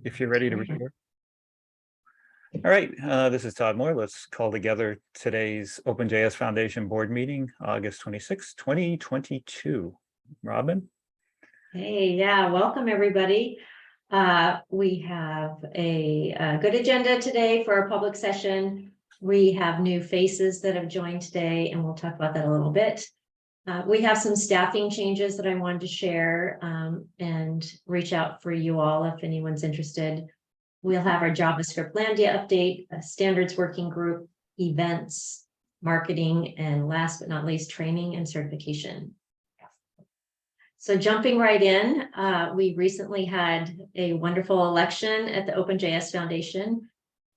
If you're ready to record. All right, this is Todd Moore. Let's call together today's OpenJS Foundation board meeting, August 26, 2022. Robin? Hey, yeah, welcome everybody. We have a good agenda today for our public session. We have new faces that have joined today, and we'll talk about that a little bit. We have some staffing changes that I wanted to share and reach out for you all if anyone's interested. We'll have our JavaScript Landia update, a standards working group, events, marketing, and last but not least, training and certification. So jumping right in, we recently had a wonderful election at the OpenJS Foundation,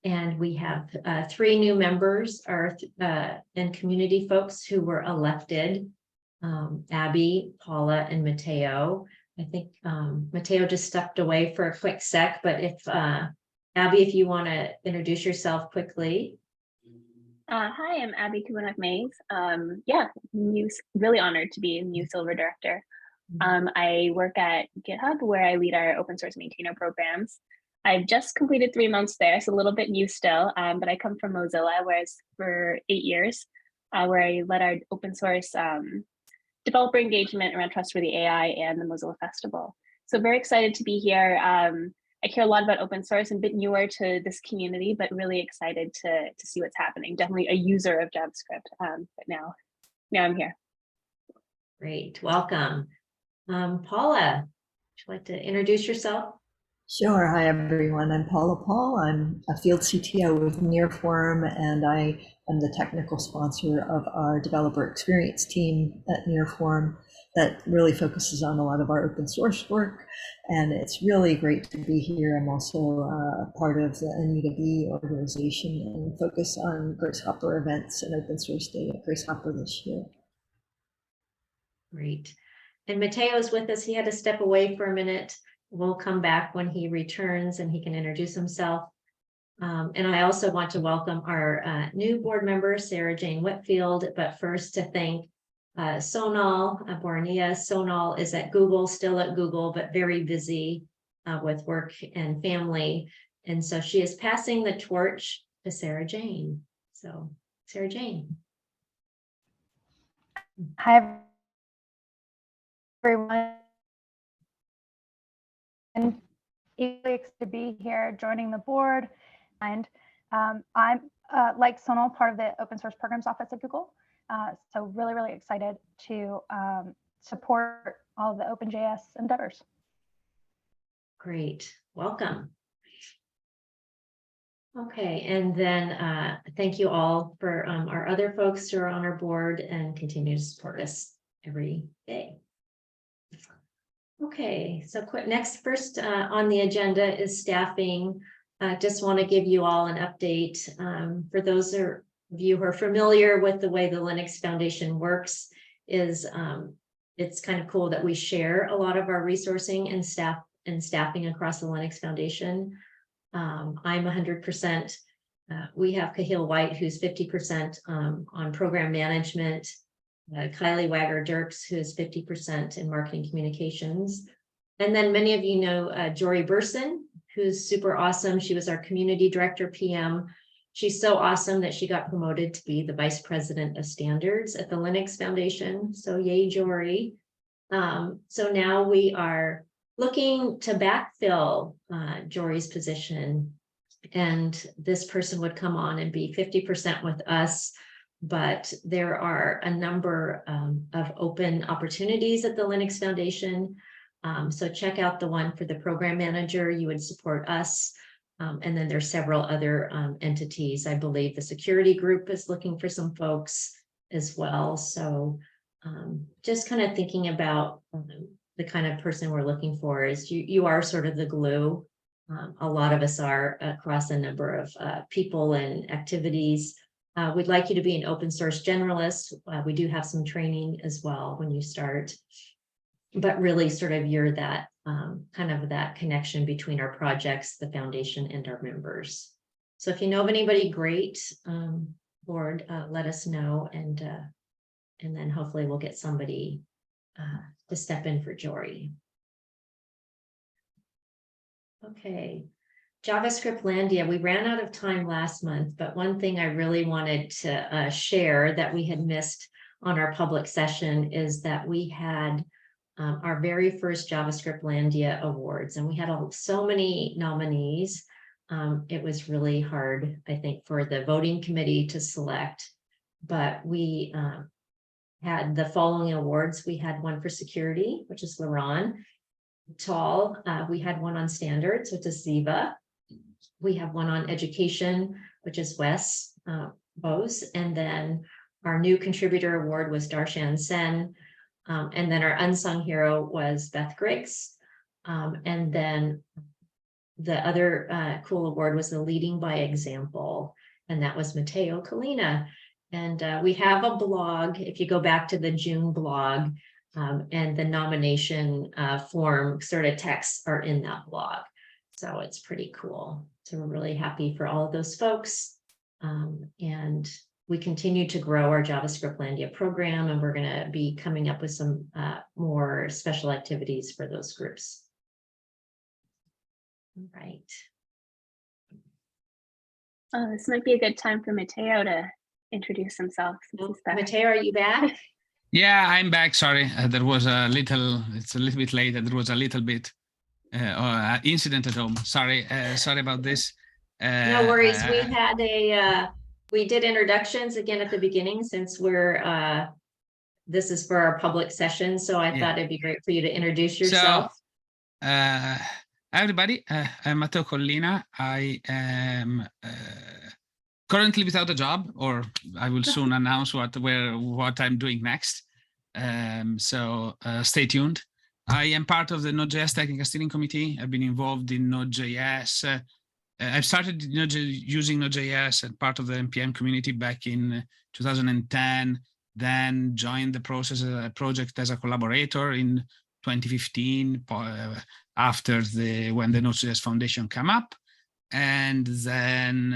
and we have 3 new members and community folks who were elected. Abby, Paula, and Mateo. I think Mateo just stepped away for a quick sec, but if Abby, if you want to introduce yourself quickly. Hi, I'm Abby Kubanak-Mays. Really honored to be a new Silver Director. I work at GitHub where I lead our open source maintainer programs. I've just completed 3 months there, so a little bit new still, but I come from Mozilla, whereas for 8 years, where I led our open source developer engagement around trustworthy AI and the Mozilla Festival. So very excited to be here. I care a lot about open source and a bit newer to this community, but really excited to see what's happening. Definitely a user of JavaScript, but now I'm here. Great, welcome. Paula, would you like to introduce yourself? Sure. Hi, everyone. I'm Paula Paul. I'm a field CTO with Nearform, and I am the technical sponsor of our developer experience team at Nearform that really focuses on a lot of our open source work. And it's really great to be here. I'm also part of the Anita organization and focus on Grace Hopper events and open source day at Grace Hopper this year. Great. And Mateo's with us. He had to step away for a minute. We'll come back when he returns and he can introduce himself. And I also want to welcome our new board member, Sarah Jane Whitfield, but first to thank Sonal Bornia. Sonal is at Google, still at Google, but very busy with work and family. And so she is passing the torch to Sarah Jane. So Sarah Jane. Hi, everyone. And equally excited to be here joining the board. And I'm like Sonal, part of the open source programs office at Google. So really excited to support all of the OpenJS endeavors. Great, welcome. Okay, and then thank you all for our other folks who are on our board and continue to support us every day. Okay, so first on the agenda is staffing. Just want to give you all an update. For those of you who are familiar with the way the Linux Foundation works, is it's kind of cool that we share a lot of our resourcing and staffing across the Linux Foundation. I'm 100%. We have Cahill White, who's 50% on program management. Kylie Wagger-Dirks, who is 50% in marketing communications. And then many of you know Jory Burson, who's super awesome. She was our community director PM. She's so awesome that she got promoted to be the vice president of standards at the Linux Foundation. So yay, Jory. So now we are looking to backfill Jory's position. And this person would come on and be 50% with us. But there are a number of open opportunities at the Linux Foundation. So check out the one for the program manager. You would support us. And then there's several other entities. I believe the security group is looking for some folks as well. So just kind of thinking about the kind of person we're looking for is you are sort of the glue. A lot of us are across a number of people and activities. We'd like you to be an open source generalist. We do have some training as well when you start, but really sort of you're that kind of that connection between our projects, the foundation, and our members. So if you know of anybody great, board, let us know, and then hopefully we'll get somebody to step in for Jory. Okay. JavaScript Landia, we ran out of time last month, but one thing I really wanted to share that we had missed on our public session is that we had our very first JavaScript Landia Awards, and we had so many nominees. It was really hard, I think, for the voting committee to select, but we had the following awards. We had one for security, which is Laron Tall. We had one on standards, which is Ziva. We have one on education, which is Wes Bose. And then our new contributor award was Darshan Sen. And then our unsung hero was Beth Griggs. And then the other cool award was the leading by example. And that was Matteo Kalina. And we have a blog, if you go back to the June blog, and the nomination form sort of texts are in that blog. So it's pretty cool. So we're really happy for all of those folks. And we continue to grow our JavaScript Landia program, and we're going to be coming up with some more special activities for those groups. All right. Oh, this might be a good time for Matteo to introduce himself. Matteo, are you back? Yeah, I'm back. Sorry, it's a little bit late. There was a little bit incident at home. Sorry about this. No worries. We did introductions again at the beginning, since this is for our public session. So I thought it'd be great for you to introduce yourself. So, everybody, I'm Matteo Collina. I am currently without a job, or I will soon announce what I'm doing next. So stay tuned. I am part of the Node.js Technical Steering Committee. I've been involved in Node.js. I've started using Node.js as part of the NPM community back in 2010, then joined the project as a collaborator in 2015 after when the Node.js Foundation came up. And then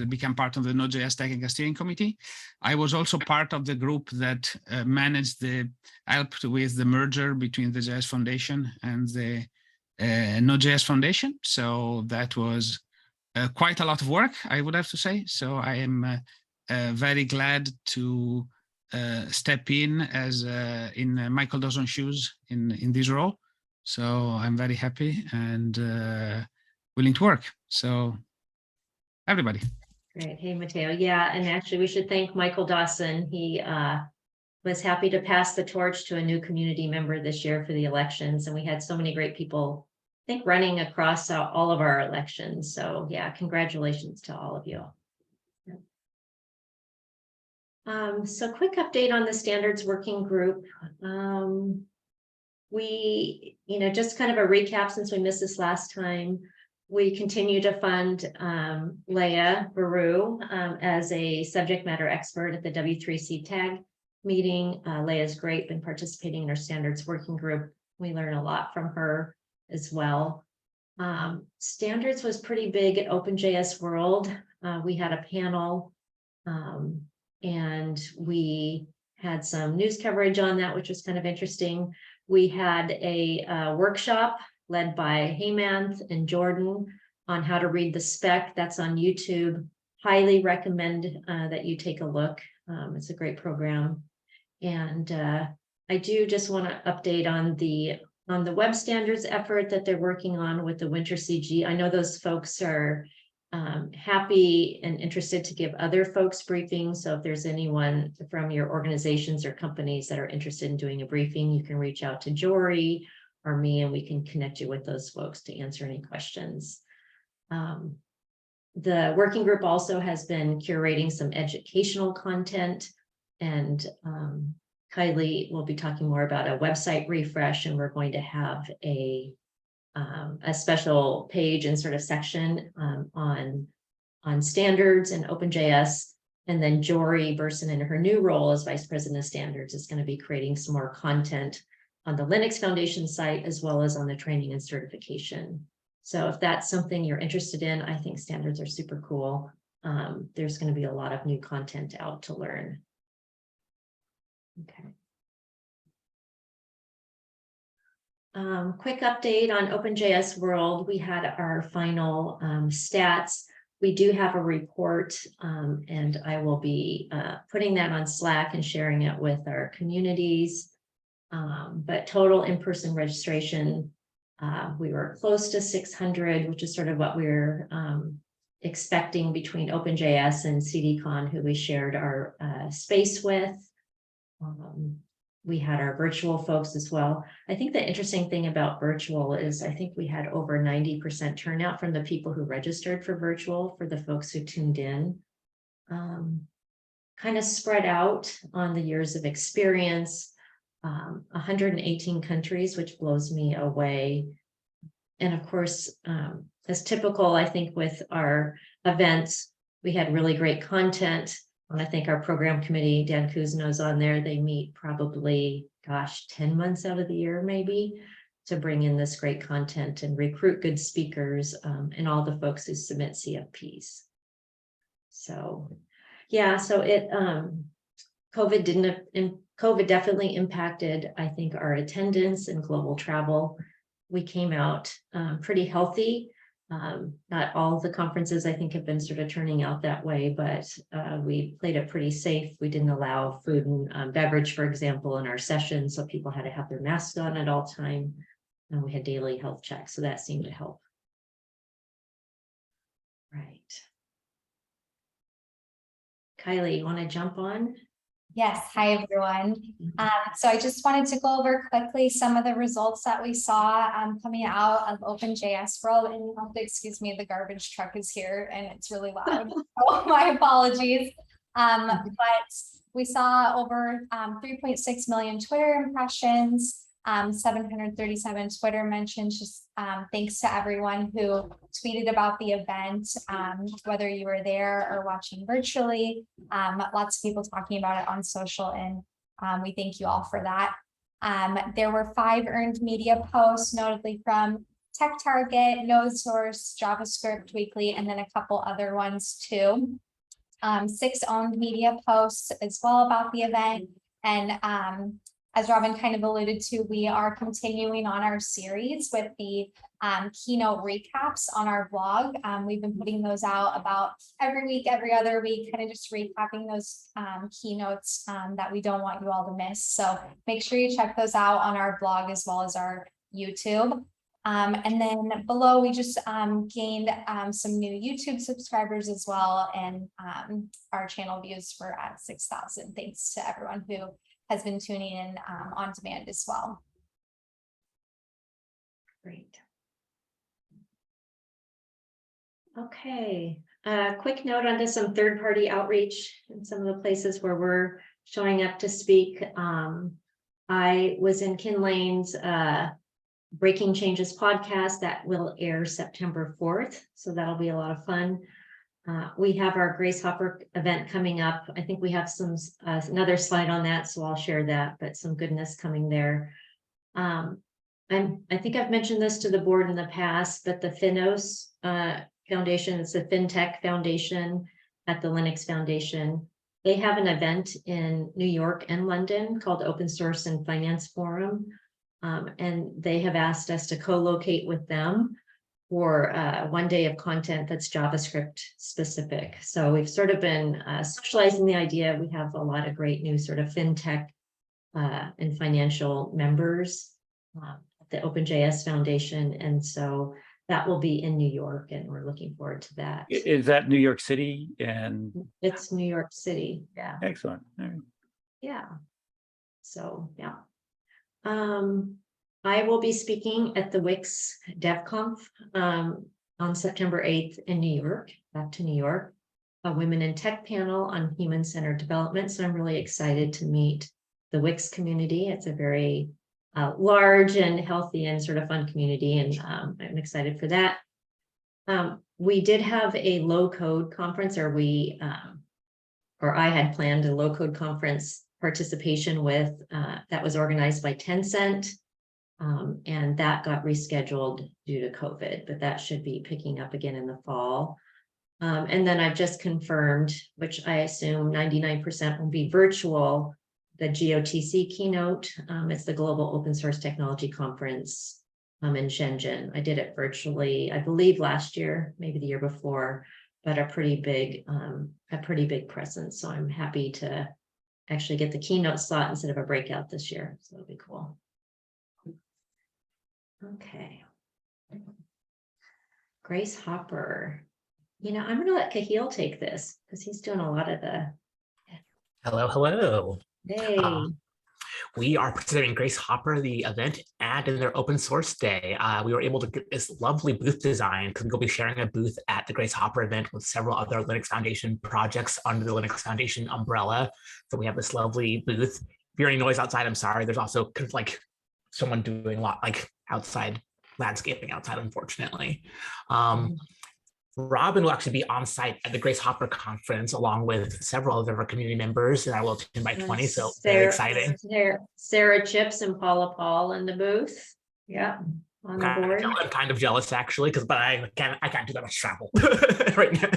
became part of the Node.js Technical Steering Committee. I was also part of the group that helped with the merger between the JS Foundation and the Node.js Foundation. So that was quite a lot of work, I would have to say. So I am very glad to step in as in Michael Dawson's shoes in this role. So I'm very happy and willing to work. So everybody. Great. Hey, Matteo. Yeah, and actually we should thank Michael Dawson. He was happy to pass the torch to a new community member this year for the elections. And we had so many great people, I think, running across all of our elections. So yeah, congratulations to all of you. So quick update on the standards working group. We, just kind of a recap since we missed this last time. We continue to fund Leah Baru as a subject matter expert at the W3C tag meeting. Leah's great, been participating in our standards working group. We learn a lot from her as well. Standards was pretty big at OpenJS World. We had a panel and we had some news coverage on that, which was kind of interesting. We had a workshop led by Heymanth and Jordan on how to read the spec. That's on YouTube. Highly recommend that you take a look. It's a great program. And I do just want to update on the web standards effort that they're working on with the Winter CG. I know those folks are happy and interested to give other folks briefings. So if there's anyone from your organizations or companies that are interested in doing a briefing, you can reach out to Jory or me, and we can connect you with those folks to answer any questions. The working group also has been curating some educational content, and Kylie will be talking more about a website refresh, and we're going to have a special page and sort of section on standards and OpenJS. And then Jory Burson, in her new role as Vice President of Standards, is going to be creating some more content on the Linux Foundation site, as well as on the training and certification. So if that's something you're interested in, I think standards are super cool. There's going to be a lot of new content out to learn. Okay. Quick update on OpenJS World. We had our final stats. We do have a report, and I will be putting that on Slack and sharing it with our communities. But total in-person registration, we were close to 600, which is sort of what we're expecting between OpenJS and CDCon, who we shared our space with. We had our virtual folks as well. I think the interesting thing about virtual is I think we had over 90% turnout from the people who registered for virtual, for the folks who tuned in. Kind of spread out on the years of experience, 118 countries, which blows me away. And of course, as typical, I think with our events, we had really great content. And I think our program committee, Dan Kuzno's on there, they meet probably, gosh, 10 months out of the year, maybe, to bring in this great content and recruit good speakers and all the folks who submit CFPs. So, yeah, so it, COVID definitely impacted, I think, our attendance and global travel. We came out pretty healthy. Not all the conferences, I think, have been sort of turning out that way, but we played it pretty safe. We didn't allow food and beverage, for example, in our sessions, so people had to have their masks on at all time. And we had daily health checks, so that seemed to help. Right. Kylie, you want to jump on? Yes, hi everyone. So I just wanted to go over quickly some of the results that we saw coming out of OpenJS World. And you have to excuse me, the garbage truck is here and it's really loud. So my apologies. But we saw over 3.6 million Twitter impressions, 737 Twitter mentions, just thanks to everyone who tweeted about the event, whether you were there or watching virtually. Lots of people talking about it on social, and we thank you all for that. There were 5 earned media posts, notably from Tech Target, Node Source, JavaScript Weekly, and then a couple other ones too. 6 owned media posts as well about the event. And as Robin kind of alluded to, we are continuing on our series with the keynote recaps on our blog. We've been putting those out about every week, every other week, kind of just recapping those keynotes that we don't want you all to miss. So make sure you check those out on our blog as well as our YouTube. And then below, we just gained some new YouTube subscribers as well, and our channel views were at 6,000. Thanks to everyone who has been tuning in on demand as well. Great. Okay, quick note on just some third-party outreach in some of the places where we're showing up to speak. I was in Kin Lane's Breaking Changes podcast that will air September 4th, so that'll be a lot of fun. We have our Grace Hopper event coming up. I think we have some another slide on that, so I'll share that, but some goodness coming there. I think I've mentioned this to the board in the past, but the Finos Foundation, it's a FinTech Foundation at the Linux Foundation. They have an event in New York and London called Open Source and Finance Forum. And they have asked us to co-locate with them for 1 day of content that's JavaScript specific. So we've sort of been socializing the idea. We have a lot of great new sort of FinTech and financial members at the OpenJS Foundation. And so that will be in New York, and we're looking forward to that. Is that New York City? And It's New York City. Yeah. excellent. All right. Yeah. So, yeah. I will be speaking at the Wix DevConf on September 8th in New York, back to New York, a Women in Tech panel on human-centered development. So I'm really excited to meet the Wix community. It's a very large and healthy and sort of fun community, and I'm excited for that. We did have a low-code conference, or I had planned a low-code conference participation with that was organized by Tencent. And that got rescheduled due to COVID, but that should be picking up again in the fall. And then I've just confirmed, which I assume 99% will be virtual, the GOTC keynote. It's the Global Open Source Technology Conference in Shenzhen. I did it virtually, I believe last year, maybe the year before, but a pretty big presence. So I'm happy to actually get the keynote slot instead of a breakout this year. So it'll be cool. Okay. Grace Hopper. You know, I'm going to let Cahill take this because he's doing a lot of the. Hello, hello. Hey. We are participating in Grace Hopper, the event, and in their open source day. We were able to get this lovely booth design because we'll be sharing a booth at the Grace Hopper event with several other Linux Foundation projects under the Linux Foundation umbrella. So we have this lovely booth. If you hear any noise outside, I'm sorry. There's also like someone doing a lot like outside landscaping outside, unfortunately. Robin will actually be on site at the Grace Hopper conference along with several of our community members, and I will attend by 20, so very exciting. Sarah Chips and Paula Paul in the booth. Yeah, on the board. I'm kind of jealous actually, but I can't do that much travel right now.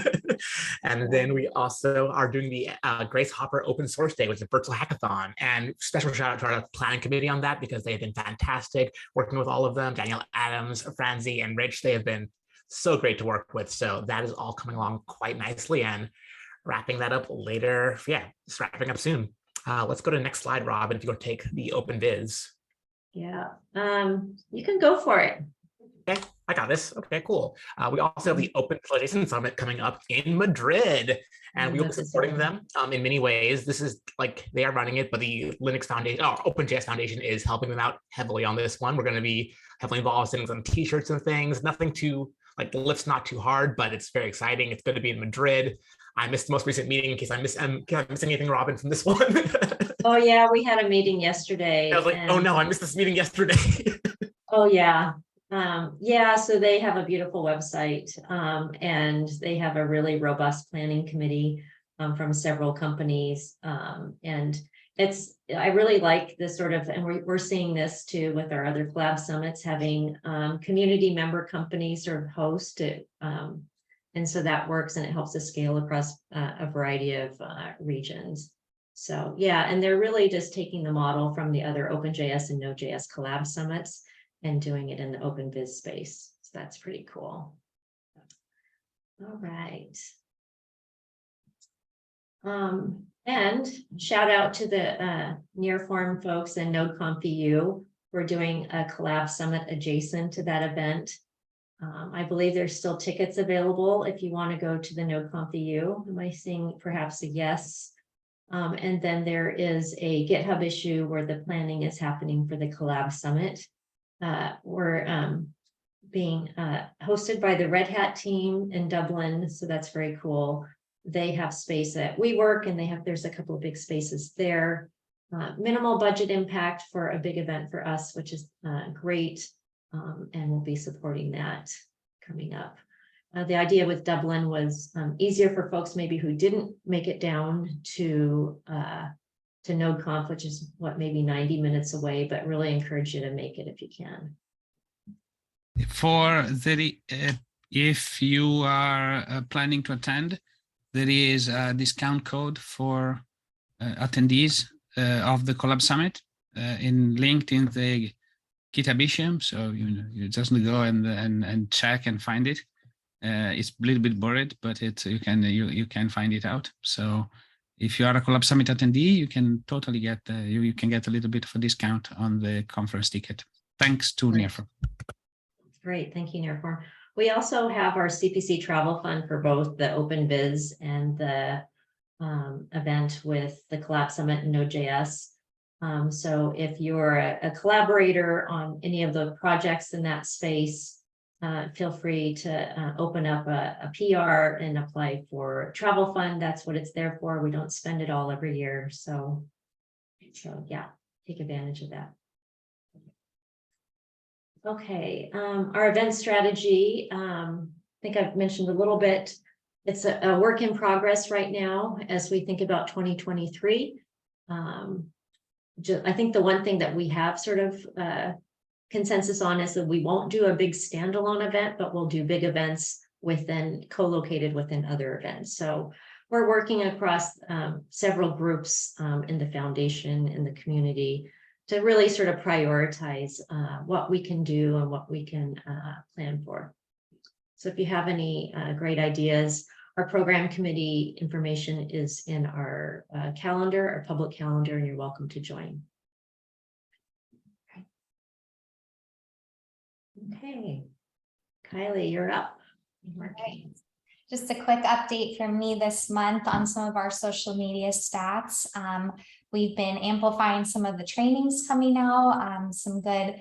And then we also are doing the Grace Hopper Open Source Day, which is a virtual hackathon. And special shout out to our planning committee on that because they have been fantastic working with all of them. Danielle Adams, Franzi, and Rich, they have been so great to work with. So that is all coming along quite nicely and wrapping that up later. Yeah, it's wrapping up soon. Let's go to the next slide, Robin, if you go take the open viz. Yeah, you can go for it. Okay, I got this. Okay, cool. We also have the Open Visualization Summit coming up in Madrid, and we will be supporting them in many ways. This is like they are running it, but the Linux Foundation, or OpenJS Foundation, is helping them out heavily on this one. We're going to be heavily involved in some t-shirts and things. Nothing too like the lift's not too hard, but it's very exciting. It's going to be in Madrid. I missed the most recent meeting in case I miss anything, Robin, from this one. Oh yeah, we had a meeting yesterday. I was like, oh no, I missed this meeting yesterday. Oh yeah. Yeah, so they have a beautiful website and they have a really robust planning committee from several companies. And I really like this sort of, and we're seeing this too with our other collab summits, having community member companies sort of host it. And so that works and it helps us scale across a variety of regions. So yeah, and they're really just taking the model from the other OpenJS and Node.js collab summits and doing it in the open viz space. So that's pretty cool. All right. And shout out to the Nearform folks and NodeConf.eu. We're doing a collab summit adjacent to that event. I believe there's still tickets available if you want to go to the NodeConf.eu. Am I seeing perhaps a yes? And then there is a GitHub issue where the planning is happening for the collab summit. We're being hosted by the Red Hat team in Dublin, so that's very cool. They have space at WeWork, and there's a couple of big spaces there. Minimal budget impact for a big event for us, which is great, and we'll be supporting that coming up. The idea with Dublin was easier for folks maybe who didn't make it down to NodeConf, which is maybe 90 minutes away, but really encourage you to make it if you can. For the if you are planning to attend, there is a discount code for attendees of the Collab Summit linked in the GitHub issue. So you just go and check and find it. It's a little bit buried, but you can find it out. So if you are a Collab Summit attendee, you can totally get you can get a little bit of a discount on the conference ticket. Thanks to Nearform. Great, thank you, Nearform. We also have our CPC travel fund for both the Open Viz and the event with the Collab Summit and Node.js. So if you're a collaborator on any of the projects in that space, feel free to open up a PR and apply for travel fund. That's what it's there for. We don't spend it all every year. So yeah, take advantage of that. Okay, our event strategy, I think I've mentioned a little bit. It's a work in progress right now as we think about 2023. I think the one thing that we have sort of consensus on is that we won't do a big standalone event, but we'll do big events co-located within other events. So we're working across several groups in the foundation, in the community, to really sort of prioritize what we can do and what we can plan for. So if you have any great ideas, our program committee information is in our calendar, our public calendar, and you're welcome to join. Okay, Kylie, you're up. Right. Just a quick update from me this month on some of our social media stats. We've been amplifying some of the trainings coming out, some good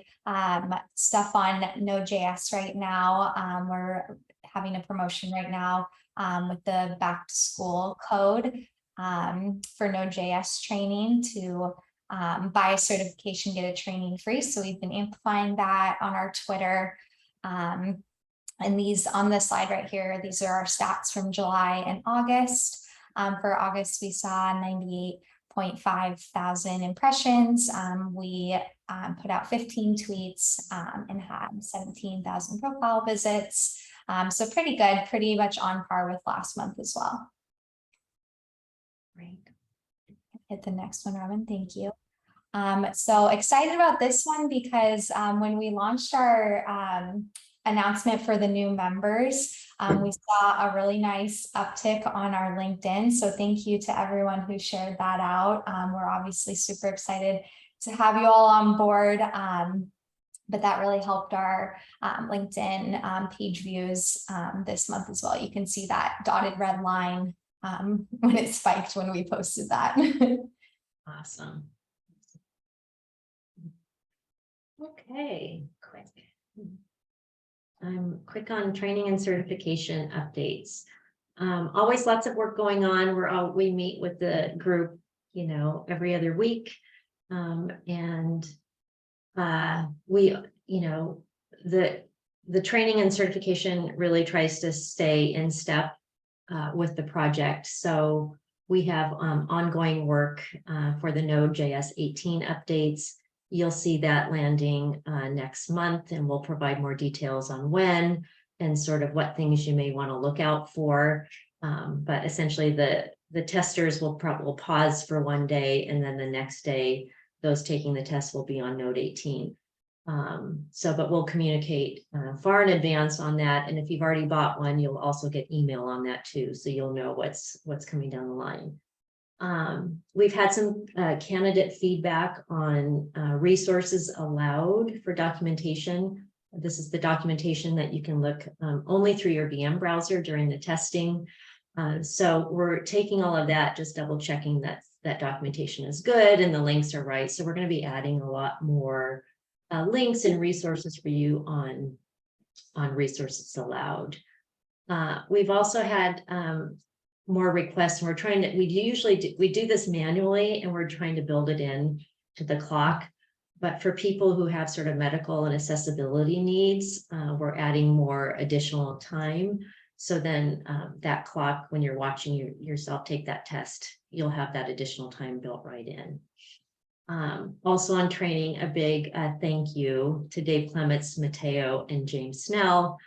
stuff on Node.js right now. We're having a promotion right now with the back to school code for Node.js training to buy a certification, get a training free. So we've been amplifying that on our Twitter. And these on the slide right here, these are our stats from July and August. For August, we saw 98.5 thousand impressions. We put out 15 tweets and had 17,000 profile visits. So pretty good, pretty much on par with last month as well. Great. Hit the next one, Robin, thank you. So excited about this one because when we launched our announcement for the new members, we saw a really nice uptick on our LinkedIn. So thank you to everyone who shared that out. We're obviously super excited to have you all on board. But that really helped our LinkedIn page views this month as well. You can see that dotted red line when it spiked when we posted that. Awesome. Okay, quick. I'm quick on training and certification updates. Always lots of work going on. We meet with the group, every other week. And we, the training and certification really tries to stay in step with the project. So we have ongoing work for the Node.js 18 updates. You'll see that landing next month, and we'll provide more details on when and sort of what things you may want to look out for. But essentially the testers will pause for one day, and then the next day, those taking the test will be on Node 18. But we'll communicate far in advance on that. And if you've already bought one, you'll also get email on that too. So you'll know what's coming down the line. We've had some candidate feedback on resources allowed for documentation. This is the documentation that you can look only through your VM browser during the testing. So we're taking all of that, just double checking that that documentation is good and the links are right. So we're going to be adding a lot more links and resources for you on resources allowed. We've also had more requests, and we're trying to, we do this manually, and we're trying to build it in to the clock. But for people who have sort of medical and accessibility needs, we're adding more additional time. So then that clock, when you're watching yourself take that test, you'll have that additional time built right in. Also on training, a big thank you to Dave Clements, Mateo, and James Snell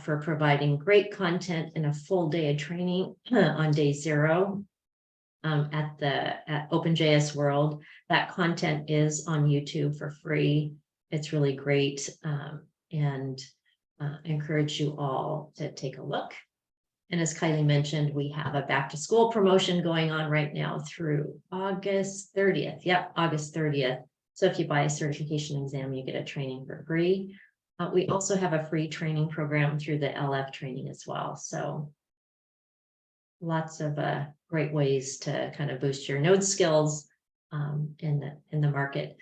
for providing great content and a full day of training on day 0 at OpenJS World. That content is on YouTube for free. It's really great, and encourage you all to take a look. And as Kylie mentioned, we have a back to school promotion going on right now through August 30th. Yep, August 30th. So if you buy a certification exam, you get a training for free. We also have a free training program through the LF training as well. So lots of great ways to kind of boost your Node skills in the market.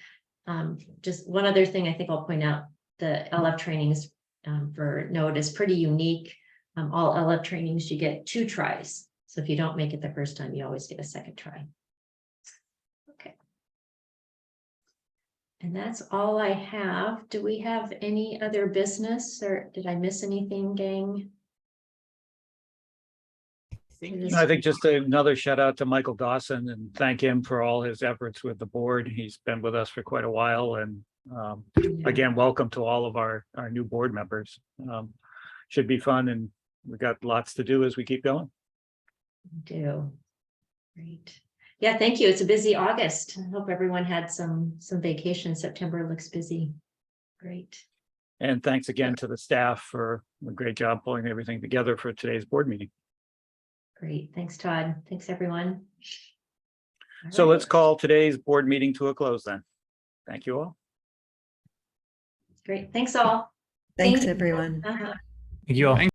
Just one other thing I think I'll point out, the LF trainings for Node is pretty unique. All LF trainings, you get 2 tries. So if you don't make it the first time, you always get a second try. Okay. And that's all I have. Do we have any other business, or did I miss anything, gang? I think just another shout out to Michael Dawson and thank him for all his efforts with the board. He's been with us for quite a while, and again, welcome to all of our new board members. Should be fun, and we've got lots to do as we keep going. Do. Great. Yeah, thank you. It's a busy August. I hope everyone had some vacation. September looks busy. Great. And thanks again to the staff for a great job pulling everything together for today's board meeting. Great. Thanks, Todd. Thanks, everyone. All So let's right. call today's board meeting to a close then. Thank you all. Great. Thanks all. Thanks, Thank you. everyone. Uh-huh. Thank you all.